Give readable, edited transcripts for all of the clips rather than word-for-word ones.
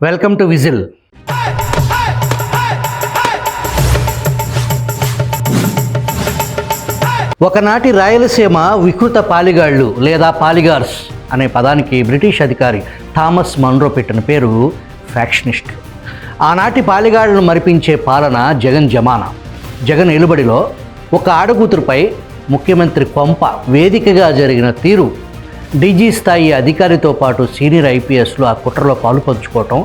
Welcome to whistle. ఒకనాటి రాయలసీమ వికృత పాలిగాళ్ళు లేదా పాలిగార్స్ అనే పదానికి బ్రిటిష్ అధికారి థామస్ మన్రో పెట్టిన పేరు ఫ్యాక్షనిస్ట్. ఆనాటి పాలిగాళ్లను మరిపించే పాలన జగన్ జమానా. జగన్ ఎలుబడిలో ఒక ఆడకూతురుపై ముఖ్యమంత్రి కొంప వేదికగా జరిగిన తీరు, డీజీ స్థాయి అధికారితో పాటు సీనియర్ ఐపీఎస్లు ఆ కుట్రలో పాలు పంచుకోవటం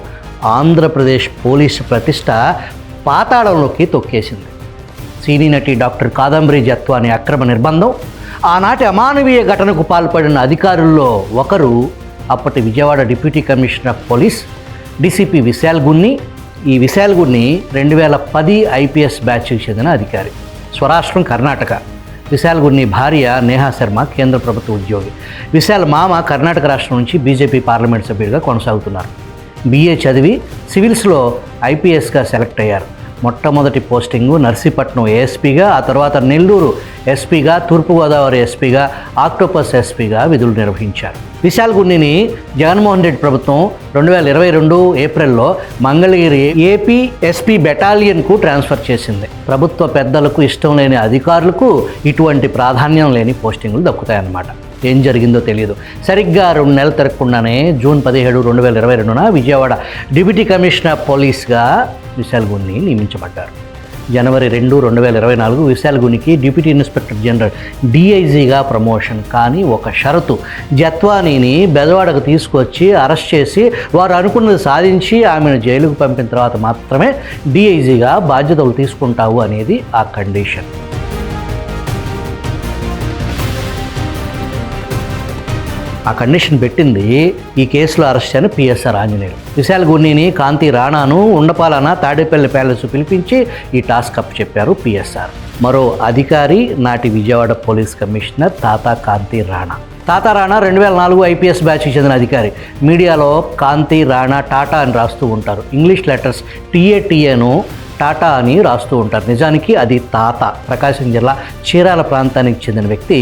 ఆంధ్రప్రదేశ్ పోలీసు ప్రతిష్ట పాతాళంలోకి తొక్కేసింది. సినీ నటి డాక్టర్ కాదంబరి జత్వాని అక్రమ నిర్బంధం, ఆనాటి అమానవీయ ఘటనకు పాల్పడిన అధికారుల్లో ఒకరు అప్పటి Vijayawada deputy commissioner of police DCP Vishal Gunni. ఈ విశాల్ గున్ని 2010 ఐపీఎస్ బ్యాచ్కి చెందిన అధికారి. స్వరాష్ట్రం కర్ణాటక. విశాల్ గున్ని భార్య నేహా శర్మ కేంద్ర ప్రభుత్వ ఉద్యోగి. విశాల్ మామ కర్ణాటక రాష్ట్రం నుంచి బీజేపీ పార్లమెంట్ సభ్యుడిగా కొనసాగుతున్నారు. బీఏ చదివి సివిల్స్లో ఐపీఎస్గా సెలెక్ట్ అయ్యారు. మొట్టమొదటి పోస్టింగు నర్సీపట్నం ఏఎస్పీగా, ఆ తర్వాత నెల్లూరు ఎస్పీగా, తూర్పుగోదావరి ఎస్పీగా, ఆక్టోపస్ ఎస్పీగా విధులు నిర్వహించారు. విశాల్ గున్నిని జగన్మోహన్ రెడ్డి ప్రభుత్వం 2022 ఏప్రిల్లో మంగళగిరి ఏపీ ఎస్పీ బెటాలియన్కు ట్రాన్స్ఫర్ చేసింది. ప్రభుత్వ పెద్దలకు ఇష్టం లేని అధికారులకు ఇటువంటి ప్రాధాన్యం లేని పోస్టింగులు దక్కుతాయన్నమాట. ఏం జరిగిందో తెలియదు. సరిగ్గా 2 నెలలు తిరగకుండానే జూన్ 17, 2022న విజయవాడ డిప్యూటీ కమిషనర్ పోలీస్గా విశాల్ గున్ని నియమించబడ్డారు. జనవరి 2, 2024 విశాల్ గునికి డిప్యూటీ ఇన్స్పెక్టర్ జనరల్ డిఐజీగా ప్రమోషన్. కానీ ఒక షరతు, జత్వానీని బెజవాడకు తీసుకొచ్చి అరెస్ట్ చేసి వారు అనుకున్నది సాధించి ఆమెను జైలుకు పంపిన తర్వాత మాత్రమే డిఐజీగా బాధ్యతలు తీసుకుంటావు అనేది ఆ కండిషన్. ఆ కండిషన్ పెట్టింది ఈ కేసులో అరెస్ట్ అయిన పిఎస్ఆర్ ఆంజనేయులు. విశాల్ గున్నిని, కాంతి రాణాను ఉండపాలన తాడేపల్లి ప్యాలెస్ పిలిపించి ఈ టాస్క్ అప్ చెప్పారు పిఎస్ఆర్. మరో అధికారి నాటి విజయవాడ పోలీస్ కమిషనర్ తాతా కాంతి రాణా. తాతా రాణా 2004 ఐపీఎస్ బ్యాచ్కి చెందిన అధికారి. మీడియాలో కాంతి రాణా టాటా అని రాస్తూ ఉంటారు. ఇంగ్లీష్ లెటర్స్ టీఏను టాటా అని రాస్తూ ఉంటారు. నిజానికి అది తాత. ప్రకాశం జిల్లా చీరాల ప్రాంతానికి చెందిన వ్యక్తి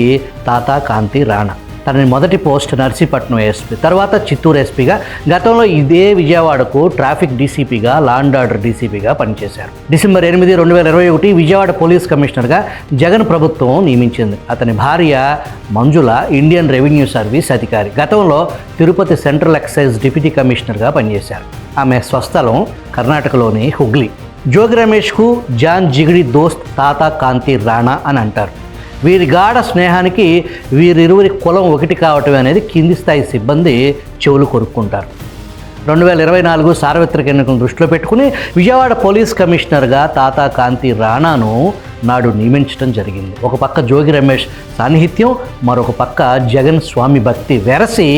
తాతా కాంతి రాణా. తనని మొదటి పోస్ట్ నర్సీపట్నం ఎస్పీ, తర్వాత చిత్తూరు ఎస్పీగా, గతంలో ఇదే విజయవాడకు ట్రాఫిక్ డీసీపీగా, లా అండ్ ఆర్డర్ డీసీపీగా పనిచేశారు. డిసెంబర్ 8, 2021 విజయవాడ పోలీస్ కమిషనర్గా జగన్ ప్రభుత్వం నియమించింది. అతని భార్య మంజుల ఇండియన్ రెవెన్యూ సర్వీస్ అధికారి. గతంలో తిరుపతి సెంట్రల్ ఎక్సైజ్ డిప్యూటీ కమిషనర్గా పనిచేశారు. ఆమె స్వస్థలం కర్ణాటకలోని హుగ్లీ. జోగి రమేష్కు జాన్ జిగిడి దోస్త్ తాతా కాంతి రాణా అని అంటారు. వీరి గాఢ స్నేహానికి వీరిరువురి కులం ఒకటి కావటం అనేది కింది స్థాయి సిబ్బంది చెవులు కొరుక్కుంటారు. 2024 సార్వత్రిక ఎన్నికలను దృష్టిలో పెట్టుకుని విజయవాడ పోలీస్ కమిషనర్గా తాతా కాంతి రాణాను నాడు నియమించడం జరిగింది. ఒక పక్క జోగి రమేష్ సాన్నిహిత్యం, మరొక పక్క జగన్ స్వామి భక్తి వెరసి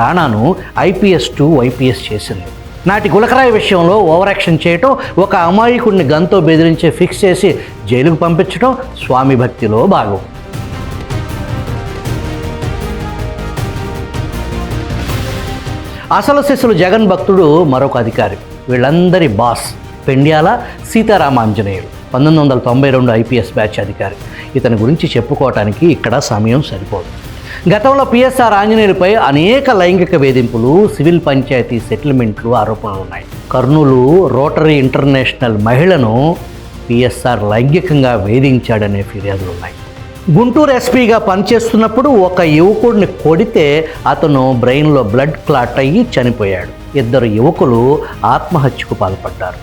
రాణాను ఐపీఎస్ టు వైపీఎస్ చేసింది. నాటి గులకరాయి విషయంలో ఓవర్ యాక్షన్ చేయటం, ఒక అమాయకుడిని గన్తో బెదిరించి ఫిక్స్ చేసి జైలుకు పంపించడం స్వామి భక్తిలో భాగం. అసలు శిశులు జగన్ భక్తుడు మరొక అధికారి. వీళ్ళందరి boss Pendyala Sitaramanjaneyulu. 1992 IPS batch అధికారి. ఇతని గురించి చెప్పుకోవటానికి ఇక్కడ సమయం సరిపోదు. గతంలో పిఎస్ఆర్ ఆంజనేయులపై అనేక లైంగిక వేధింపులు, సివిల్ పంచాయతీ సెటిల్మెంట్లు ఆరోపణలు ఉన్నాయి. కర్నూలు రోటరీ ఇంటర్నేషనల్ మహిళను పిఎస్ఆర్ లైంగికంగా వేధించాడనే ఫిర్యాదులు ఉన్నాయి. గుంటూరు ఎస్పీగా పనిచేస్తున్నప్పుడు ఒక యువకుడిని కొడితే అతను బ్రెయిన్లో బ్లడ్ క్లాట్ అయ్యి చనిపోయాడు. 2 యువకులు ఆత్మహత్యకు పాల్పడ్డారు.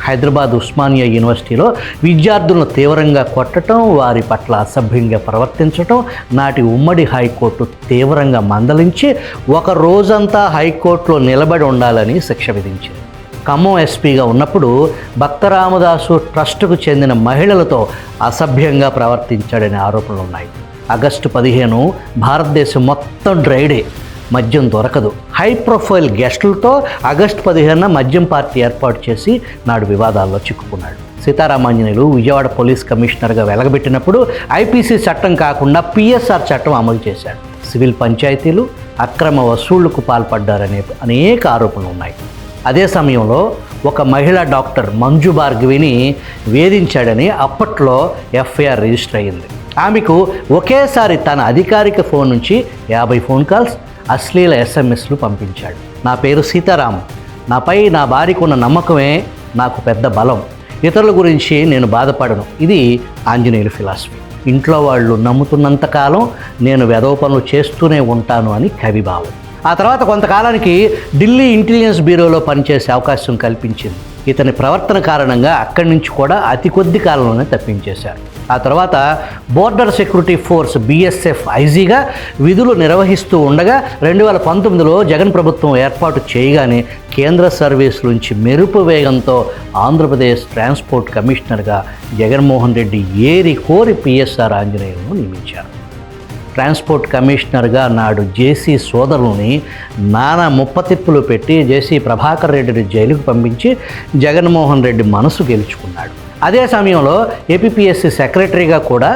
హైదరాబాద్ ఉస్మానియా యూనివర్సిటీలో విద్యార్థులను తీవ్రంగా కొట్టడం, వారి పట్ల అసభ్యంగా ప్రవర్తించడం నాటి ఉమ్మడి హైకోర్టు తీవ్రంగా మందలించి ఒక రోజంతా హైకోర్టులో నిలబడి ఉండాలని శిక్ష విధించింది. ఖమ్మం ఎస్పీగా ఉన్నప్పుడు భక్తరామదాసు ట్రస్టుకు చెందిన మహిళలతో అసభ్యంగా ప్రవర్తించాడనే ఆరోపణలు ఉన్నాయి. ఆగస్టు 15 భారతదేశం మొత్తం డ్రైడే, మద్యం దొరకదు. హై ప్రొఫైల్ గెస్టులతో ఆగస్టు 15న మద్యం పార్టీ ఏర్పాటు చేసి నాడు వివాదాల్లో చిక్కుకున్నాడు. సీతారామాంజనేయులు విజయవాడ పోలీస్ కమిషనర్గా వెలగబెట్టినప్పుడు ఐపీసీ చట్టం కాకుండా పిఎస్ఆర్ చట్టం అమలు చేశాడు. సివిల్ పంచాయతీలు, అక్రమ వసూళ్లకు పాల్పడ్డారనే అనేక ఆరోపణలు ఉన్నాయి. అదే సమయంలో ఒక మహిళా డాక్టర్ మంజు భార్గవిని వేధించాడని అప్పట్లో ఎఫ్ఐఆర్ రిజిస్టర్ అయ్యింది. ఆమెకు ఒకేసారి తన అధికారిక ఫోన్ నుంచి 50 ఫోన్ కాల్స్, అశ్లీల ఎస్ఎంఎస్లు పంపించాడు. నా పేరు సీతారాం, నాపై నా భార్యకు ఉన్న నమ్మకమే నాకు పెద్ద బలం. ఇతరుల గురించి నేను బాధపడను. ఇది ఆంజనేయుల ఫిలాసఫీ. ఇంట్లో వాళ్ళు నమ్ముతున్నంతకాలం నేను వెధవ పనులు చేస్తూనే ఉంటాను అని కవి భావం. ఆ తర్వాత కొంతకాలానికి ఢిల్లీ ఇంటెలిజెన్స్ బ్యూరోలో పనిచేసే అవకాశం కల్పించింది. ఇతని ప్రవర్తన కారణంగా అక్కడి నుంచి కూడా అతి కొద్ది కాలంలోనే తప్పించేశారు. ఆ తర్వాత బోర్డర్ సెక్యూరిటీ ఫోర్స్ BSF ఐజీగా విధులు నిర్వహిస్తూ ఉండగా 2019లో జగన్ ప్రభుత్వం ఏర్పాటు చేయగానే కేంద్ర సర్వీస్ నుంచి మెరుపు వేగంతో ఆంధ్రప్రదేశ్ ట్రాన్స్పోర్ట్ కమిషనర్గా జగన్మోహన్ రెడ్డి ఏరి కోరి PSR ఆంజనేయులను నియమించారు. ట్రాన్స్పోర్ట్ కమిషనర్గా నాడు జేసీ సోదరుని నానా ముప్పతిప్పులు పెట్టి జేసీ ప్రభాకర్ రెడ్డిని జైలుకు పంపించి జగన్మోహన్ రెడ్డి మనసు గెలుచుకున్నాడు. అదే సమయంలో APPSC సెక్రటరీగా కూడా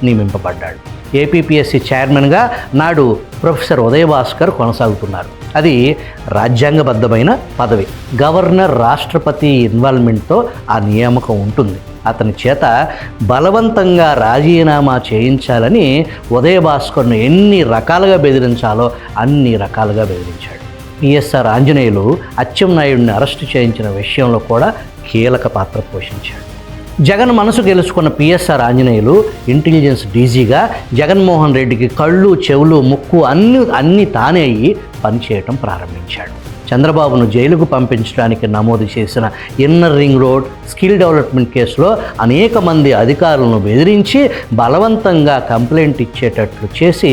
నియమింపబడ్డాడు. APPSC చైర్మన్గా నాడు ప్రొఫెసర్ ఉదయభాస్కర్ కొనసాగుతున్నారు. అది రాజ్యాంగబద్ధమైన పదవి. గవర్నర్, రాష్ట్రపతి ఇన్వాల్వ్మెంట్తో ఆ నియామకం ఉంటుంది. అతని చేత బలవంతంగా రాజీనామా చేయించాలని ఉదయభాస్కర్ను ఎన్ని రకాలుగా బెదిరించాలో అన్ని రకాలుగా బెదిరించాడు. PSR ఆంజనేయులు అచ్చెన్నాయుడిని అరెస్టు చేయించిన విషయంలో కూడా కీలక పాత్ర పోషించాడు. జగన్ మనసు గెలుచుకున్న PSR ఆంజనేయులు ఇంటెలిజెన్స్ డీజీగా జగన్మోహన్ రెడ్డికి కళ్ళు, చెవులు, ముక్కు అన్నీ తానే అయ్యి పనిచేయటం ప్రారంభించాడు. చంద్రబాబును జైలుకు పంపించడానికి నమోదు చేసిన inner ring road skill development కేసులో అనేక మంది అధికారులను బెదిరించి బలవంతంగా కంప్లైంట్ ఇచ్చేటట్లు చేసి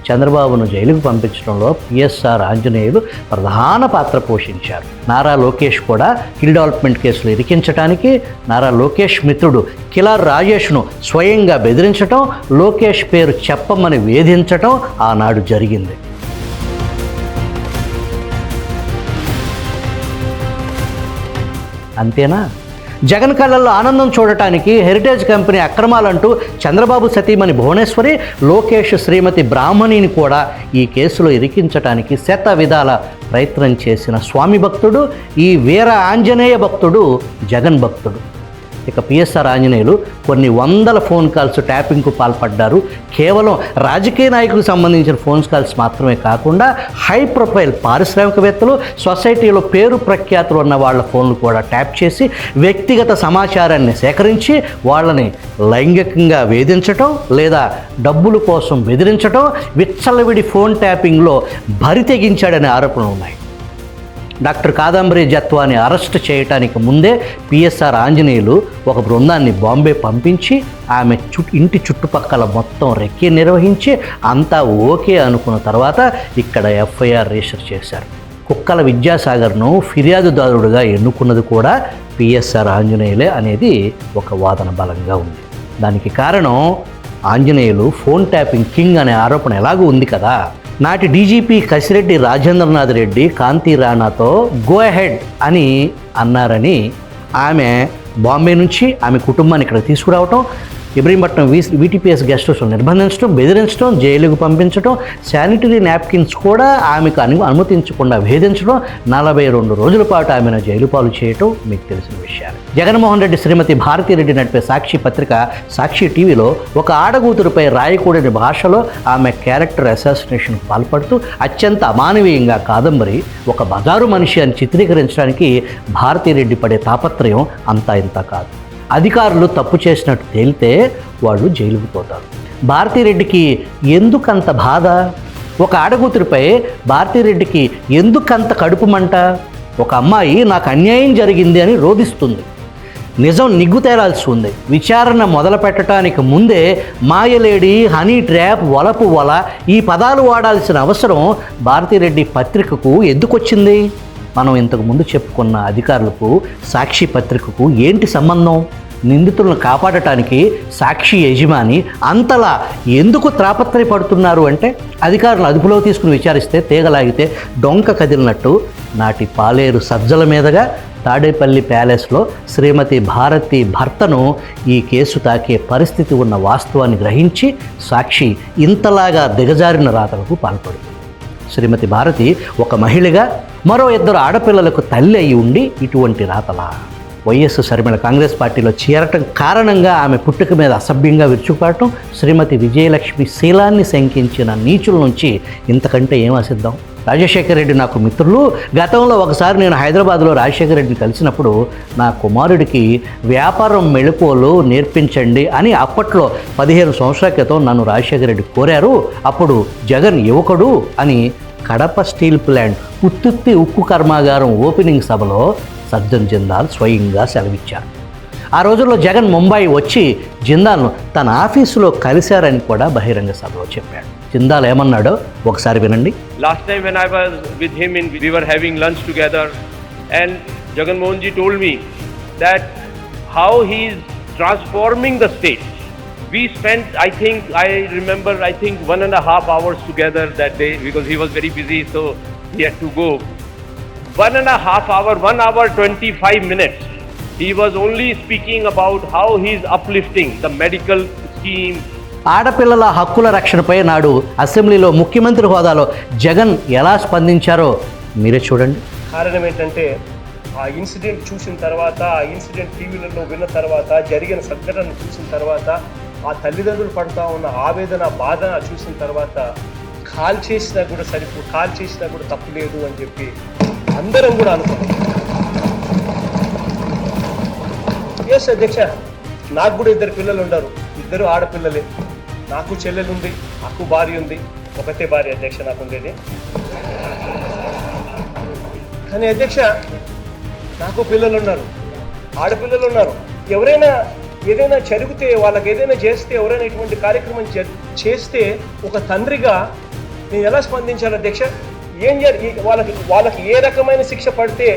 చంద్రబాబును జైలుకు పంపించడంలో PSR ఆంజనేయులు ప్రధాన పాత్ర పోషించారు. నారా లోకేష్ కూడా స్కిల్ డెవలప్మెంట్ కేసులు ఇరికించడానికి నారా లోకేష్ మిత్రుడు కిలార్ రాజేష్ను స్వయంగా బెదిరించటం, లోకేష్ పేరు చెప్పమని వేధించటం ఆనాడు జరిగింది. అంతేనా? జగన్ కళ్ళల్లో ఆనందం చూడటానికి హెరిటేజ్ కంపెనీ అక్రమాలంటూ చంద్రబాబు సతీమణి భువనేశ్వరి, లోకేష్ శ్రీమతి బ్రాహ్మణిని కూడా ఈ కేసులో ఇరికించడానికి శత విధాల ప్రయత్నం చేసిన స్వామి భక్తుడు, ఈ వీర ఆంజనేయ భక్తుడు జగన్ భక్తుడు. ఇక PSR ఆంజనేయులు కొన్ని వందల ఫోన్ కాల్స్ ట్యాపింగ్కు పాల్పడ్డారు. కేవలం రాజకీయ నాయకులకు సంబంధించిన ఫోన్ కాల్స్ మాత్రమే కాకుండా హై ప్రొఫైల్ పారిశ్రామికవేత్తలు, సొసైటీలో పేరు ప్రఖ్యాతులు ఉన్న వాళ్ళ ఫోన్లు కూడా ట్యాప్ చేసి వ్యక్తిగత సమాచారాన్ని సేకరించి వాళ్ళని లైంగికంగా వేధించటం లేదా డబ్బుల కోసం బెదిరించటం, విచ్చలవిడి ఫోన్ ట్యాపింగ్లో బరి తెగించాడనే ఆరోపణలు ఉన్నాయి. డాక్టర్ కాదంబరి జత్వాని అరెస్ట్ చేయడానికి ముందే PSR ఆంజనేయులు ఒక బృందాన్ని బాంబే పంపించి ఆమె ఇంటి చుట్టుపక్కల మొత్తం రెక్కి నిర్వహించి అంతా ఓకే అనుకున్న తర్వాత ఇక్కడ FIR రిజిస్టర్ చేశారు. కుక్కల విద్యాసాగర్ను ఫిర్యాదుదారుడుగా ఎన్నుకున్నది కూడా PSR ఆంజనేయులే అనేది ఒక వాదన బలంగా ఉంది. దానికి కారణం ఆంజనేయులు ఫోన్ ట్యాపింగ్ కింగ్ అనే ఆరోపణ ఎలాగూ ఉంది కదా. నాటి DGP కసిరెడ్డి రాజేంద్రనాథ్ రెడ్డి కాంతి రాణాతో గో అహెడ్ అని అన్నారని ఆమె బాంబే నుంచి ఆమె కుటుంబాన్ని ఇక్కడ తీసుకురావటం, ఇబ్రహీంపట్నం VTPS గెస్ట్ హౌస్లో నిర్బంధించడం, బెదిరించడం, జైలుకు పంపించడం, శానిటరీ నాప్కిన్స్ కూడా ఆమెకు అనుమతించకుండా వేధించడం, 42 రోజుల పాటు ఆమెను జైలు పాలు చేయటం మీకు తెలిసిన విషయాలు. జగన్మోహన్ రెడ్డి శ్రీమతి భారతిరెడ్డి నడిపే సాక్షి పత్రిక సాక్షి టీవీలో ఒక ఆడగూతురుపై రాయకూడని భాషలో ఆమె క్యారెక్టర్ అసాసినేషన్కు పాల్పడుతూ అత్యంత అమానవీయంగా కాదంబరి ఒక బజారు మనిషి అని చిత్రీకరించడానికి భారతిరెడ్డి పడే తాపత్రయం అంతా ఇంత కాదు. అధికారులు తప్పు చేసినట్టు తేలితే వాళ్ళు జైలుకు పోతారు. భారతిరెడ్డికి ఎందుకంత బాధ? ఒక ఆడగూతురిపై భారతిరెడ్డికి ఎందుకంత కడుపుమంట? ఒక అమ్మాయి నాకు అన్యాయం జరిగింది అని రోధిస్తుంది. నిజం నిగ్గు తేలాల్సి ఉంది. విచారణ మొదలు పెట్టడానికి ముందే మాయలేడి, హనీ ట్రాప్, వలపు వల ఈ పదాలు వాడాల్సిన అవసరం భారతిరెడ్డి పత్రికకు ఎందుకు వచ్చింది? మనం ఇంతకుముందు చెప్పుకున్న అధికారులకు సాక్షి పత్రికకు ఏంటి సంబంధం? నిందితులను కాపాడటానికి సాక్షి యజమాని అంతలా ఎందుకు తాపత్రయపడుతున్నారు అంటే, అధికారులు అదుపులో తీసుకుని విచారిస్తే తీగలాగితే డొంక కదిలినట్టు నాటి పాలేరు సజ్జల మీదుగా తాడేపల్లి ప్యాలెస్లో శ్రీమతి భారతి భర్తను ఈ కేసు తాకే పరిస్థితి ఉన్న వాస్తవాన్ని గ్రహించి సాక్షి ఇంతలాగా దిగజారిన రాతలకు పాల్పడుతుంది. శ్రీమతి భారతి ఒక మహిళగా మరో 2 ఆడపిల్లలకు తల్లి అయి ఉండి ఇటువంటి రాతలా? వైఎస్ షర్మిల కాంగ్రెస్ పార్టీలో చేరటం కారణంగా ఆమె పుట్టుక మీద అసభ్యంగా విరుచుకుపడటం, శ్రీమతి విజయలక్ష్మి శీలాన్ని శంకించిన నీచుల నుంచి ఇంతకంటే ఏం ఆశిద్దాం? రాజశేఖర రెడ్డి నాకు మిత్రులు. గతంలో ఒకసారి నేను హైదరాబాద్లో రాజశేఖర రెడ్డిని కలిసినప్పుడు నా కుమారుడికి వ్యాపారం మెళుకువలు నేర్పించండి అని అప్పట్లో 15 సంవత్సరాల క్రితం నన్ను రాజశేఖర రెడ్డి కోరారు. అప్పుడు జగన్ యువకుడు అని కడప స్టీల్ ప్లాంట్ ఉత్తుత్తి ఉక్కు కర్మాగారం ఓపెనింగ్ సభలో సజ్జన్ జిందాల్ స్వయంగా సెలవిచ్చారు. ఆ రోజుల్లో జగన్ ముంబై వచ్చి జిందాల్ను తన ఆఫీసులో కలిశారని కూడా బహిరంగ సభలో చెప్పాడు. జిందాల్ ఏమన్నాడో ఒకసారి వినండి. Last time when I was with him, we were having lunch together, and Jagan Mohan ji told me that how he is transforming the state. We spent, I remember 1.5 hours together that day because he was very busy, so he had to go. 1.5 hour, 1 hour 25 minutes. He was only speaking about how he is uplifting the medical scheme. ఆడపిల్లల హక్కుల రక్షణపై నాడు అసెంబ్లీలో ముఖ్యమంత్రి హోదాలో జగన్ ఎలా స్పందించారో మీరే చూడండి. కారణం ఏంటంటే ఆ ఇన్సిడెంట్ చూసిన తర్వాత, ఆ ఇన్సిడెంట్ టీవీలలో విన్న తర్వాత, జరిగిన సంఘటన చూసిన తర్వాత, ఆ తల్లిదండ్రులు పడుతూ ఉన్న ఆవేదన, బాధ చూసిన తర్వాత కాల్ చేసినా కూడా తప్పు లేదు అని చెప్పి అందరం కూడా అనుకున్నాం. ఎస్ అధ్యక్ష, నాకు కూడా 2 పిల్లలు ఉన్నారు, 2 ఆడపిల్లలే. నాకు చెల్లెలు ఉంది, నాకు భార్య ఉంది. ఒకటే భార్య అధ్యక్ష నాకు ఉండేది. కానీ అధ్యక్ష, నాకు పిల్లలు ఉన్నారు, ఆడపిల్లలు ఉన్నారు. ఎవరైనా ఏదైనా జరిగితే, వాళ్ళకి ఏదైనా చేస్తే, ఎవరైనా ఇటువంటి కార్యక్రమం చేస్తే ఒక తండ్రిగా నేను ఎలా స్పందించాలి అధ్యక్ష? వాళ్ళకి ఏ రకమైన శిక్ష పడితే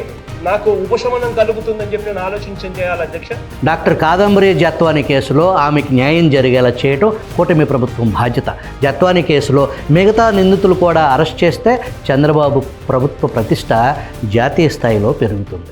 నాకు ఉపశమనం కలుగుతుందని చెప్పి నేను చేయాలి అధ్యక్ష. డాక్టర్ కాదంబరి జత్వాని కేసులో ఆమెకు న్యాయం జరిగేలా చేయడం కూటమి ప్రభుత్వం బాధ్యత. జత్వాని కేసులో మిగతా నిందితులు కూడా అరెస్ట్ చేస్తే చంద్రబాబు ప్రభుత్వ ప్రతిష్ట జాతీయ స్థాయిలో పెరుగుతుంది.